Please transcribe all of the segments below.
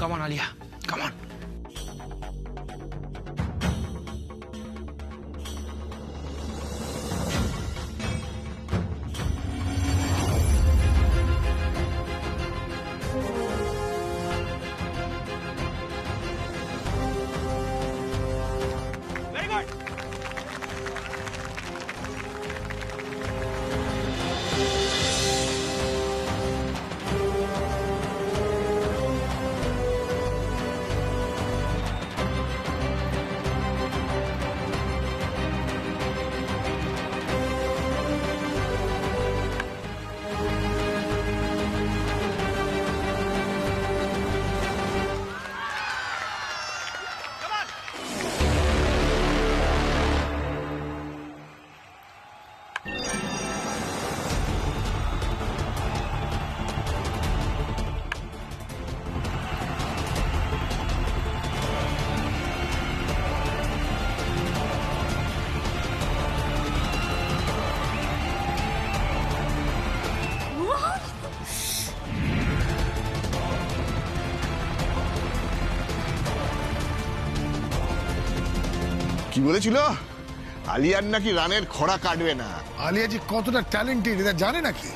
Come on, Alia. Come on. Very good. কি বলেছিল? আলিয়ার নাকি রানের খরা কাটবে না। আলিয়া যে কতটা ট্যালেন্টেড এটা জানে নাকি?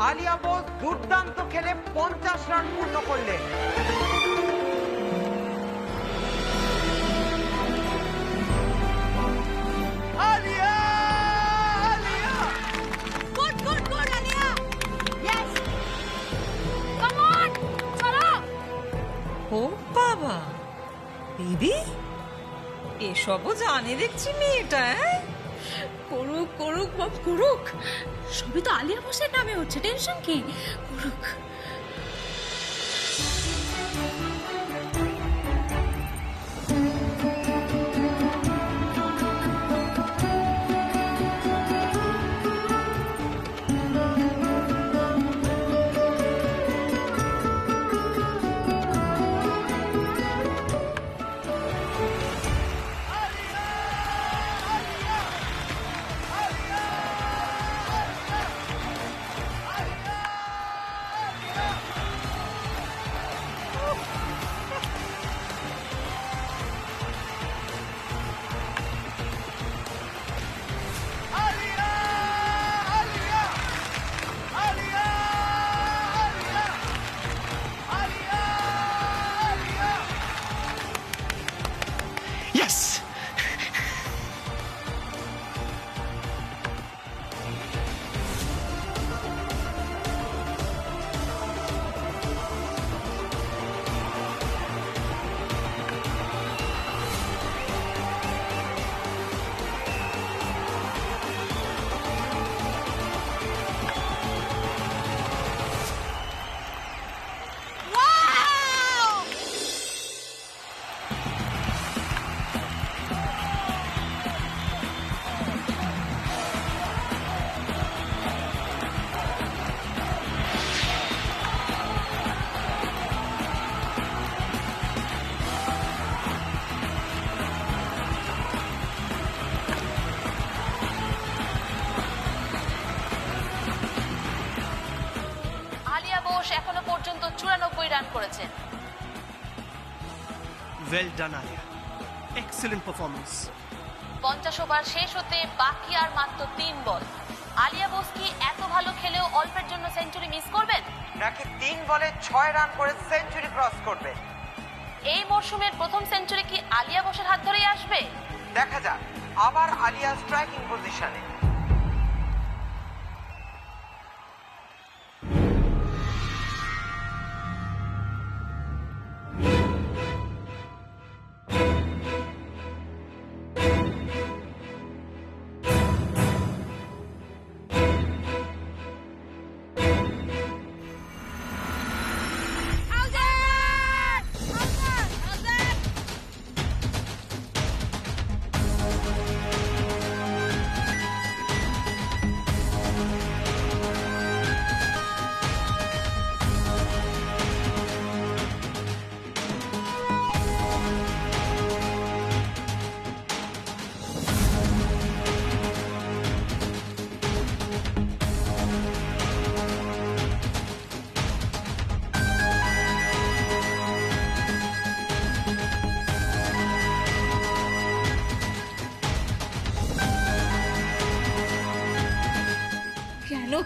আলিয়া বোস দুর্দান্ত খেলে 50 রান পূর্ণ করলেন। Alia! Alia! Good, good, good, Alia. Yes. Come on, চলো। ও বাবা, দিদি এসবও জানে দেখছি মেয়েটা। করুক করুক বাপ করুক, সবই তো আলিয়া বোসের নামে হচ্ছে, টেনশন কি? করুক। Yes! Wow! আলিয়া বোস এখনো পর্যন্ত 94 রান করেছেন। Well done, Alia. Excellent performance. 50 over শেষ হতে বাকি আর মাত্র 3 বল। আলিয়া বোস কি এত ভালো খেলেও অল্পের জন্য সেঞ্চুরি মিস করবেন, নাকি 3 বলে 6 রান করে সেঞ্চুরি ক্রস করবে? এই মরশুমের প্রথম সেঞ্চুরি কি আলিয়া বোসের হাত ধরেই আসবে? দেখা যাক। আবার আলিয়া স্ট্রাইকিং পজিশনে।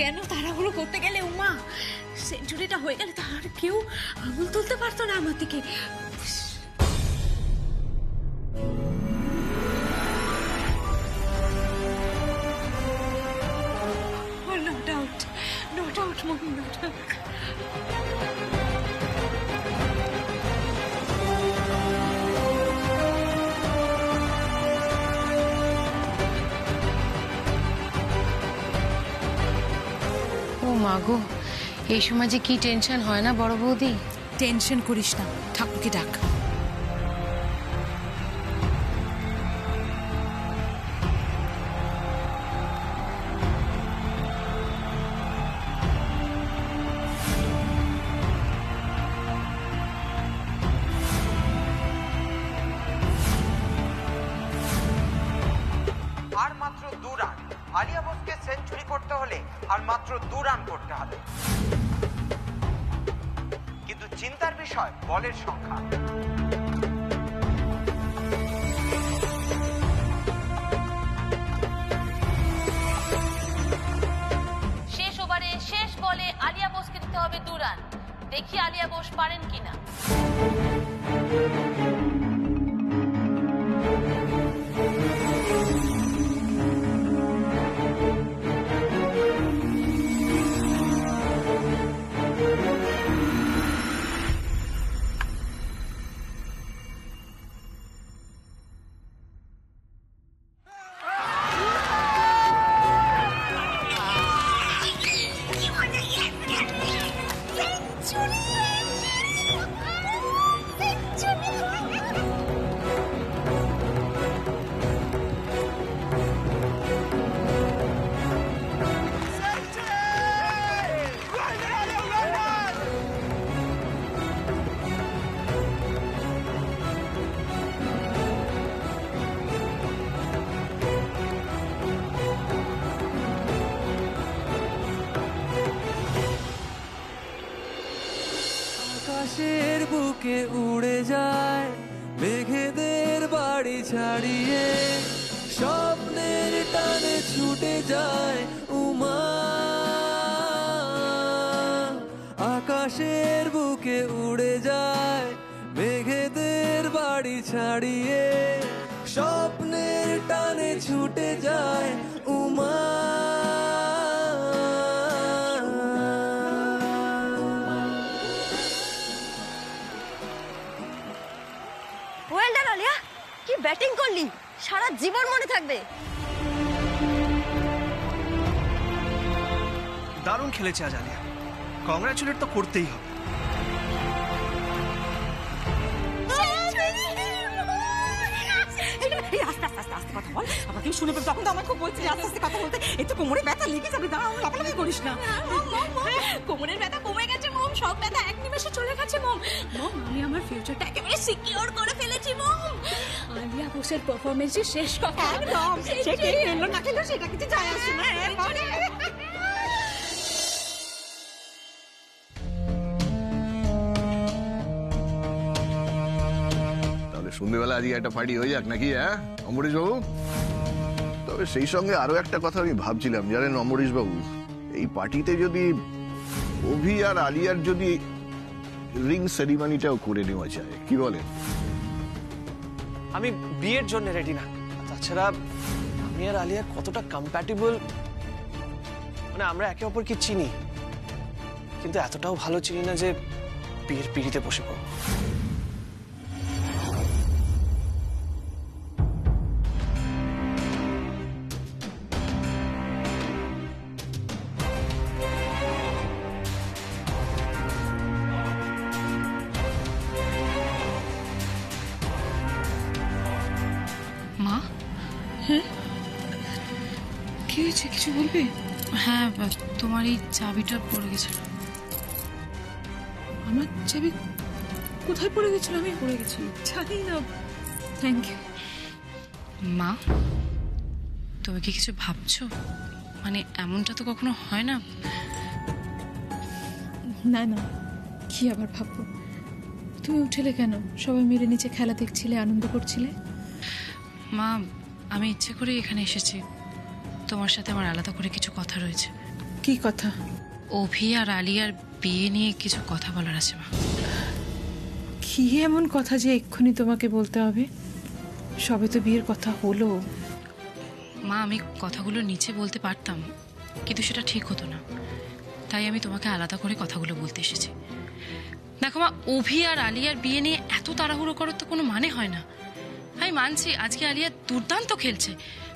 কেন তাড়াহুড়ো করতে গেলে উমা? সেঞ্চুরিটা হয়ে গেলে তো আর কেউ আঙুল তুলতে পারতো না আমার দিকে। নো ডাউট, মম, নো ডাউট। ও মা গো, এই সময় যে কি টেনশন হয় না বড় বৌদি। টেনশন করিস না, ঠাকুরকে ডাক। আর মাত্র 2 রান। আলিয়া বোসকে সেঞ্চুরি করতে হলে আর মাত্র 2 রান করতে হবে, কিন্তু চিন্তার বিষয় বলের সংখ্যা। শেষ ওভারে শেষ বলে আলিয়া বোসকে দিতে হবে 2 রান। দেখি আলিয়া বোস পারেন কিনা। আকাশের বুকে উড়ে যায় মেঘেদের বাড়ি ছাড়িয়ে, স্বপ্নের টানে ছুটে যায় উমা। আকাশের বুকে উড়ে যায় মেঘেদের বাড়ি ছাড়িয়ে, স্বপ্নের টানে ছুটে যায় উমা। ওয়েল ডান আলিয়া, কি ব্যাটিং করলি, সারা জীবন মনে থাকবে। দারুণ খেলেছে আজ আলিয়া, কংগ্রাচুলেট তো করতেই হবে। আস্তে আস্তে আস্তে আস্তে কথা বল, আমাকে শুনে পেল তখন তো আমার খুব বলছি আস্তে আস্তে কথা বলতে। এই তো কোমরে ব্যথা লেগে যাবে, দাঁড়াও, লাফালাফি করিস না। কোমরের ব্যথা কমে গেছে মম, সব ব্যথা এক নিমেষে চলে গেছে মম। আমি আমার ফিউচারটা একেবারে সিকিউর করে ফেলেছি মম। আলিয়া বোসের পারফরমেন্সই শেষ কথা। একদম, সে কে খেললো না খেললো সেটা কিছু যায় আসে না। তাহলে সন্ধ্যেবেলা আজকে একটা পার্টি হয়ে যাক নাকি, হ্যাঁ অমরেশ বাবু? তবে সেই সঙ্গে আরো একটা কথা আমি ভাবছিলাম, জানেন অমরেশ বাবু, এই পার্টিতে যদি অভি আর আলিয়ার যদি রিং সেরিমনিটাও করে নেওয়া যায়, কি বলেন? আমি বিয়ের জন্য রেডি না, তাছাড়া আমি আর আলিয়া কতটা কম্প্যাটেবল, মানে আমরা একে অপরকে চিনি, কিন্তু এতটাও ভালো চিনি না যে বিয়ের পিড়িতে বসে পড়ব। মা, হ্যাঁ কি হয়েছে, কিছু বলবে? হ্যাঁ তোমার এই চাবিটা পড়ে গেছিল। আমার চাবি কোথায় পড়ে গেছিল? আমি পড়ে গেছি জানি না। Thank you. মা, তুমি কি কিছু ভাবছো? মানে এমনটা তো কখনো হয় না। না না, কি আবার ভাববো? তুমি উঠেলে কেন? সবাই মিলে নিচে খেলা দেখছিলে, আনন্দ করছিলে। মা, আমি ইচ্ছে করে এখানে এসেছি, তোমার সাথে আমার আলাদা করে কিছু কথা রয়েছে। কি কথা? অভি আর আলিয়ার বিয়ে নিয়ে কিছু কথা বলার আছে মা। কি এমন কথা যে এক্ষুনি তোমাকে বলতে হবে? সবে তো বিয়ের কথা হলো। মা, আমি কথাগুলো নিচে বলতে পারতাম, কিন্তু সেটা ঠিক হতো না, তাই আমি তোমাকে আলাদা করে কথাগুলো বলতে এসেছি। দেখো মা, অভি আর আলিয়ার বিয়ে নিয়ে এত তাড়াহুড়ো করার তো কোনো মানে হয় না। আমি মানছি আজকে আলিয়া দুর্দান্ত খেলছে,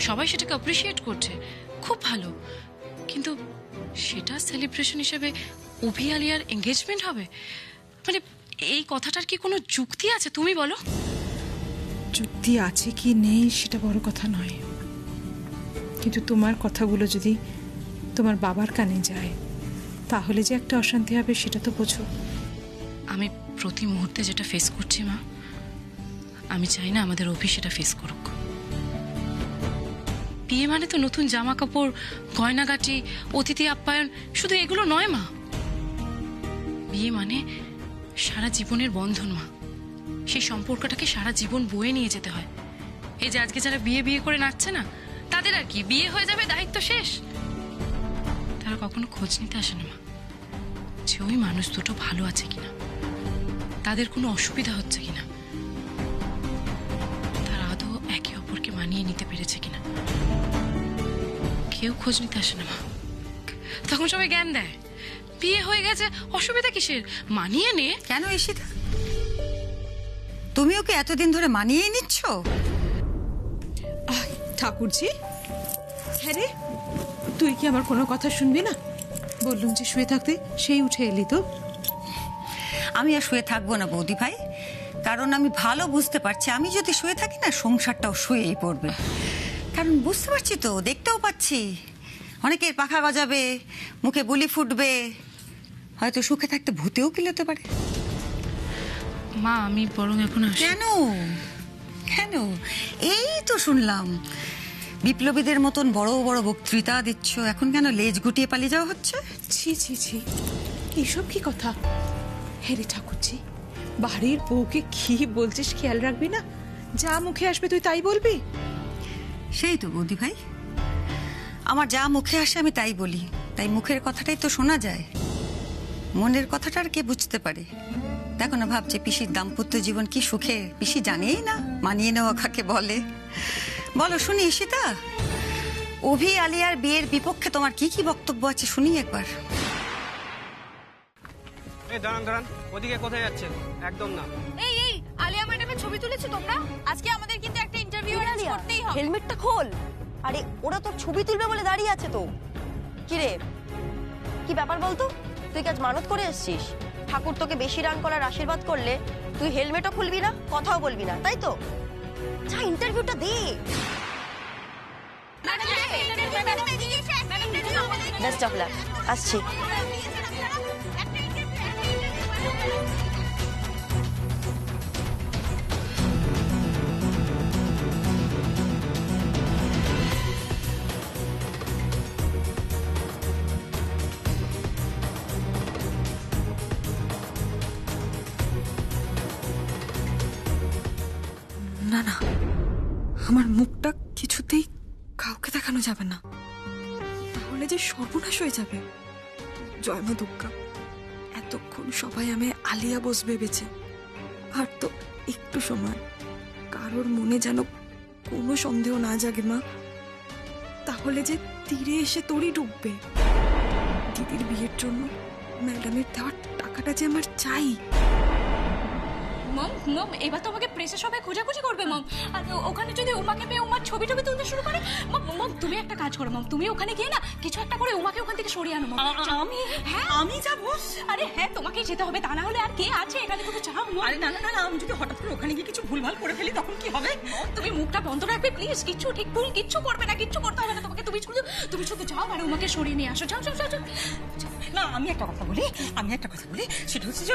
সবাই সেটাকে অ্যাপ্রিসিয়েট করছে, খুব ভালো, কিন্তু সেটা সেলিব্রেশন হিসেবে অভি আলিয়ার এঙ্গেজমেন্ট হবে? মানে এই কথাটার কি কোনো যুক্তি আছে তুমি বলো? যুক্তি আছে কি নেই সেটা বড় কথা নয়, কিন্তু তোমার কথাগুলো যদি তোমার বাবার কানে যায় তাহলে যে একটা অশান্তি হবে সেটা তো বোঝো। আমি প্রতি মুহূর্তে যেটা ফেস করছি মা, আমি চাই না আমাদের অভি সেটা ফেস করুক। বিয়ে মানে তো নতুন জামা কাপড়, গয়নাগাটি, অতিথি আপ্যায়ন, শুধু এগুলো নয় মা। বিয়ে মানে সারা জীবনের বন্ধন মা, সেই সম্পর্কটাকে সারা জীবন বয়ে নিয়ে যেতে হয়। এই যে আজকে যারা বিয়ে বিয়ে করে নাচছে না, তাদের আর কি বিয়ে হয়ে যাবে, দায়িত্ব শেষ? তারা কখনো খোঁজ নিতে আসে না মা, যে ওই মানুষ দুটো ভালো আছে কিনা, তাদের কোনো অসুবিধা হচ্ছে কিনা, তারা আদৌ একে অপরকে মানিয়ে নিতে পেরেছে কিনা। কেউ খোঁজ নিতে আসে না মা, তখন সবাই জ্ঞান দেয় বিয়ে হয়ে গেছে, অসুবিধা কিসের, মানিয়ে নে। কেন ঈশিতা, তুমি ওকে এতদিন ধরে মানিয়ে নিচ্ছ? ঠাকুরজি, হ্যাঁ রে, তুই কি আমার কোনো কথা শুনবি না? বললুম যে শুয়ে থাকতে, সেই উঠে এলি তো। আমি আর শুয়ে থাকবো না বৌদি ভাই, কারণ আমি ভালো বুঝতে পারছি আমি যদি শুয়ে থাকি না সংসারটাও শুয়েই পড়বে। কারণ বুঝতে পারছি তো, দেখতেও পাচ্ছি অনেকের পাখা গজাবে, মুখে বুলি ফুটবে, হয়তো সুখে থাকতে ভূতেও কিলোতে পারে। মা, আমি বরং এখন আসি। কেন কেন? এই তো শুনলাম বিপ্লবীদের মতন বড় বড় বক্তৃতা দিচ্ছ, এখন কেন লেজ গুটিয়ে পালিয়ে যাওয়া হচ্ছে? ছি ছি ছি, এসব কি কথা? হেরে ঠাকুরজি, বাড়ির বউকে কি বলছিস খেয়াল রাখবি না? যা মুখে আসবে তুই তাই বলবি? সেই তো বৌদি ভাই, আমার যা মুখে আসে আমি তাই বলি, তাই মুখের কথাটাই তো শোনা যায়, মনের কথাটা আর কে বুঝতে পারে? দেখো না, ভাবছে পিসির দাম্পত্য জীবন কি সুখে, পিসি জানেই না মানিয়ে নেওয়া কাকে বলে। বলো শুনি ঈশিতা, অভি আলিয়ার বিয়ের বিপক্ষে তোমার কি কি বক্তব্য আছে শুনি একবার। দাঁড়ান দাঁড়ান, ওদিকে কোথায় যাচ্ছেন? একদম না। এই এই আলিয়া ম্যাডামের ছবি তুলেছো তোমরা? আজকে আমাদের কিন্তু একটা ইন্টারভিউ অ্যারেঞ্জ করতেই হবে। হেলমেটটা খোল। আরে ওরা তোর ছবি তুলবে বলে দাঁড়িয়ে আছে তো। কি রে, কি ব্যাপার বলতো? তুই কি আজ মানত করে এসেছিস? ঠাকুর তোকে বেশি রান করার আশীর্বাদ করলে তুই হেলমেটও খুলবি না, কথাও বলবি না, তাই তো? যা ইন্টারভিউটা দে। বেস্ট অফ লাক, আসছি। না না, আমার মুখটা কিছুতেই কাউকে দেখানো যাবে না, তাহলে যে সর্বনাশ হয়ে যাবে। জয় মা দুর্গা, এতক্ষণ সবাই আমি আলিয়া বোস ভেবেছে, আর তো একটু সময় কারোর মনে যেন কোনো সন্দেহ না জাগে মা, তাহলে যে তীরে এসে তোরই ডুববে। দিদির বিয়ের জন্য ম্যাডামের দেওয়ার টাকাটা যে আমার চাই। মম মম, এবার তো আমাকে প্রেসে সবাই খোঁজাখুঁজি করবে মম, আর ওখানে যদি উমাকে পেয়ে উমার ছবি টবি তুলতে শুরু করে, মম মম তুমি একটা কাজ করো মম, তুমি ওখানে গিয়ে না কিছু একটা করে উমাকে ওখান থেকে সরিয়ে আনো মম। আমি? হ্যাঁ আমি যাবো? আরে হ্যাঁ, তোমাকেই যেতে হবে, তা না হলে আর কে আছে এখানে? তুমি যাও মম। আরে না না না, আমি যদি হঠাৎ করে ওখানে গিয়ে কিছু ভুলভাল করে ফেলি তখন কি হবে? তুমি মুখটা বন্ধ রাখবে প্লিজ, কিচ্ছু ঠিক ভুল কিচ্ছু করবে না, কিচ্ছু করতে হবে না তোমাকে, তুমি শুধু যাও আর উমাকে সরিয়ে নিয়ে আসো, যাও যাও যাও। না, আমি একটা কথা বলি, সেটা হচ্ছে যে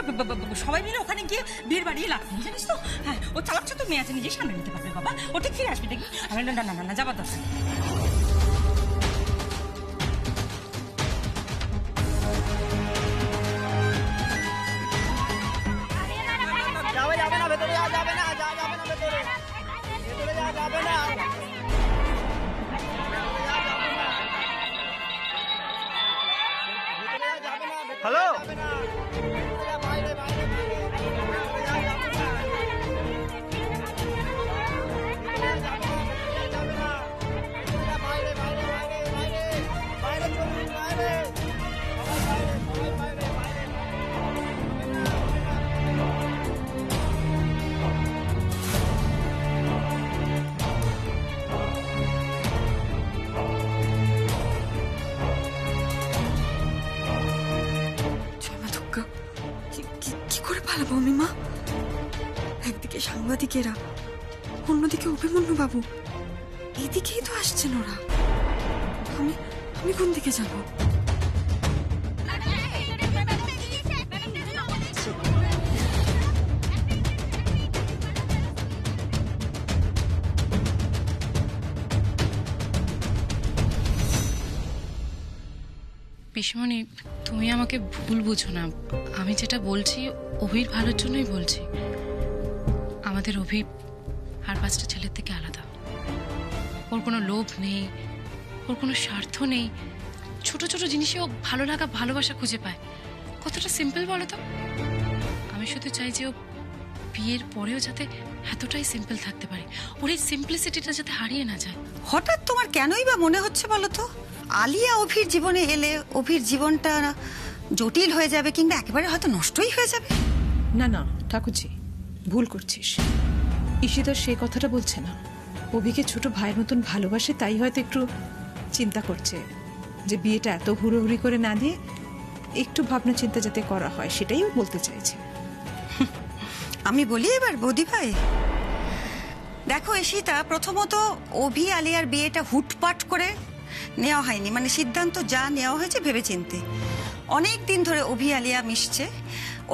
সবাই মিলে ওখানে গিয়ে বিয়ের বাড়িয়ে লাভ নেই, জানিস তো? হ্যাঁ, ও চালাচ্ছে তো, মেয়ে আছে, নিজেই সামনে নিতে পারবে বাবা, ও ঠিক ফিরে আসবে দেখবি। না না না না, যাবার দরকার। যাবে না, ভেতরে যাবে না, ভেতরে যাবে না। কি করে পালাবো আমি মা? একদিকে সাংবাদিকেরা, অন্যদিকে অভিমন্যু বাবু, এদিকেই তো আসছেন ওরা। আমি কোন দিকে যাব? পিসমণি, তুমি আমাকে ভুল বুঝো না। আমি যেটা বলছি অভির ভালোর জন্যই বলছি। আমাদের অভি আর 5টা ছেলের থেকে আলাদা। ওর কোনো লোভ নেই, ওর কোনো স্বার্থ নেই। ছোট ছোট জিনিসে ও ভালো লাগা, ভালোবাসা খুঁজে পায়। কতটা সিম্পল বলো তো? আমি শুধু চাই যে ও বিয়ের পরেও যাতে এতটাই সিম্পল থাকতে পারে, ওর এই সিম্পলিসিটিটা যাতে হারিয়ে না যায়। হঠাৎ তোমার কেনই বা মনে হচ্ছে বলো তো আলিয়া অভির জীবনে এলে অভির জীবনটা জটিল হয়ে যাবে, কিংবা একেবারে হয়তো নষ্টই হয়ে যাবে? না না ঠাকুরজি, ভুল করছিস। ঈশিতা সেই কথাটা বলছে না। অভিকে ছোট ভাইয়ের মতন ভালোবাসে, তাই হয়তো একটু চিন্তা করছে যে বিয়েটা এত হুড়োহুড়ি করে না দিয়ে একটু ভাবনা চিন্তা যাতে করা হয়, সেটাই ও বলতে চাইছে। আমি বলি এবার বৌদি ভাই, দেখো ঈশিতা, প্রথমত অভি আলিয়ার বিয়েটা হুটপাট করে নেওয়া হয়নি। মানে সিদ্ধান্ত যা নেওয়া হয়েছে ভেবেচিন্তে। অনেক দিন ধরে অভি আলিয়া মিশছে,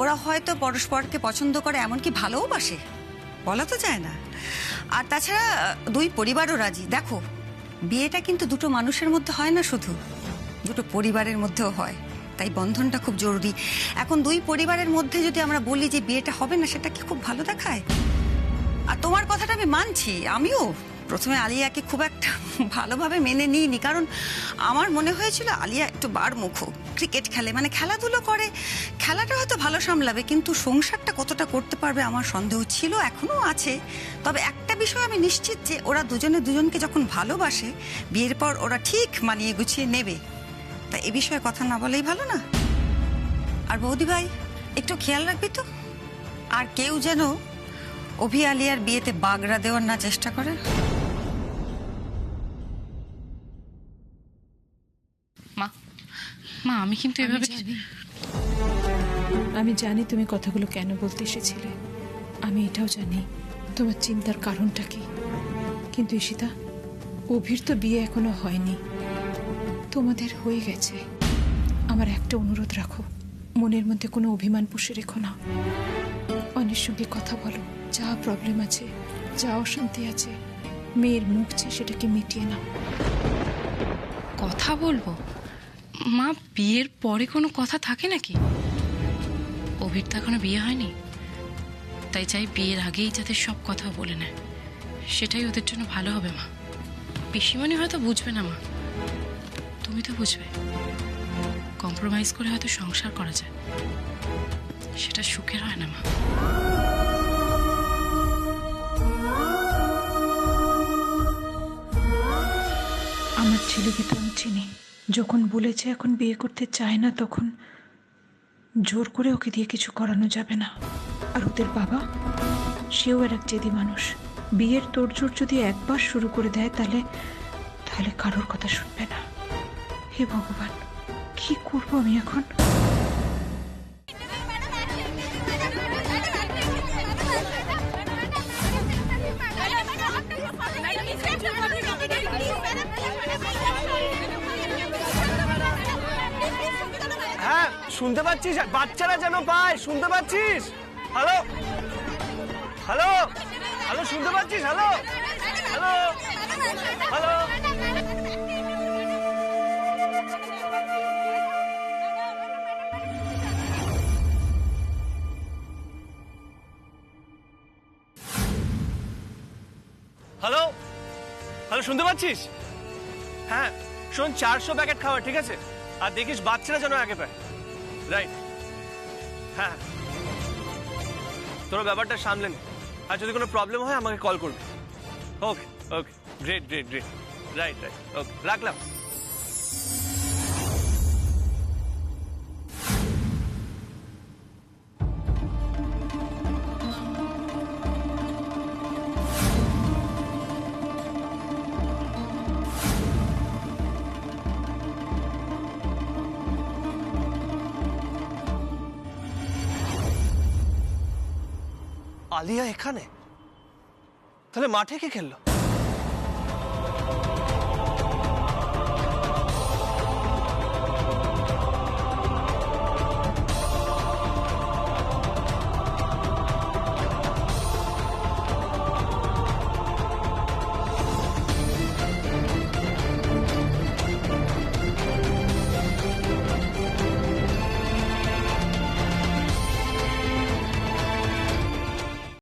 ওরা হয়তো পরস্পরকে পছন্দ করে, এমনকি ভালোবাসে, বলা তো যায় না। আর তাছাড়া দুই পরিবারও রাজি। দেখো, বিয়েটা কিন্তু দুটো মানুষের মধ্যে হয় না, শুধু দুটো পরিবারের মধ্যেও হয়। তাই বন্ধনটা খুব জরুরি। এখন দুই পরিবারের মধ্যে যদি আমরা বলি যে বিয়েটা হবে না, সেটা কি খুব ভালো দেখায়? আর তোমার কথাটা আমি মানছি, আমিও প্রথমে আলিয়াকে খুব একটা ভালোভাবে মেনে নিইনি, কারণ আমার মনে হয়েছিল আলিয়া একটু বারমুখ, ক্রিকেট খেলে, মানে খেলাধুলো করে, খেলাটা হয়তো ভালো সামলাবে, কিন্তু সংসারটা কতটা করতে পারবে আমার সন্দেহ ছিল, এখনো আছে। তবে একটা বিষয় আমি নিশ্চিত যে ওরা দুজনে দুজনকে যখন ভালোবাসে, বিয়ের পর ওরা ঠিক মানিয়ে গুছিয়ে নেবে। তা এ বিষয়ে কথা না বলেই ভালো না? আর বৌদি ভাই, একটু খেয়াল রাখবি তো, আর কেউ যেন অভি আলিয়ার বিয়েতে বাগড়া দেওয়ার না চেষ্টা করে। মা মা আমি কিন্তু এভাবে, আমি জানি তুমি কথাগুলো কেন বলতে এসেছিলে। আমি এটাও জানি তোমার চিন্তার কারণটা কি। কিন্তু ঈশিতা, অভির তো বিয়ে এখনো হয়নি, তোমাদের হয়ে গেছে। আমার একটা অনুরোধ রাখো, মনের মধ্যে কোনো অভিমান পুষে রেখো না। অনেক সঙ্গে কথা বলো, যা প্রবলেম আছে, যা অশান্তি আছে, মেয়ের মুখ চেয়ে সেটাকে মিটিয়ে নাও। কথা বলবো? মা, বিয়ের পরে কোনো কথা থাকে নাকি? অভির তো এখনো বিয়ে হয়নি, তাই চাই বিয়ের আগেই যাতে সব কথা বলে নেয়। সেটাই ওদের জন্য ভালো হবে মা। পিসিমণি হয়তো বুঝবে না মা, তুমি তো বুঝবে। কম্প্রোমাইজ করে হয়তো সংসার করা যায়, সেটা সুখের হয় না মা। আমার ছেলেকে তো আমি চিনি। যখন বলেছে এখন বিয়ে করতে চায় না, তখন জোর করে ওকে দিয়ে কিছু করানো যাবে না। আর ওদের বাবা, সেও আর এক জেদি মানুষ। বিয়ের তোড়জোড় যদি একবার শুরু করে দেয়, তাহলে কারোর কথা শুনবে না। হে ভগবান, কি করবো আমি এখন? হ্যাঁ, শুনতে পাচ্ছিস? বাচ্চারা যেন পায়, শুনতে পাচ্ছিস? হ্যালো হ্যালো হ্যালো, শুনতে পাচ্ছিস? Hello hello hello. Hello hello, শুনতে পাচ্ছিস? হ্যাঁ শোন, 400 প্যাকেট খাওয়া, ঠিক আছে? আর দেখিস বাচ্চারা যেন আগে পায়। রাইট, হ্যাঁ, তোরা ব্যাপারটা সামলে নে, আর যদি কোনো প্রবলেম হয় আমাকে কল করবি। Okay okay, great great great, right right, okay রাখলাম। আলিয়া এখানে? তাহলে মাঠে কে খেললো?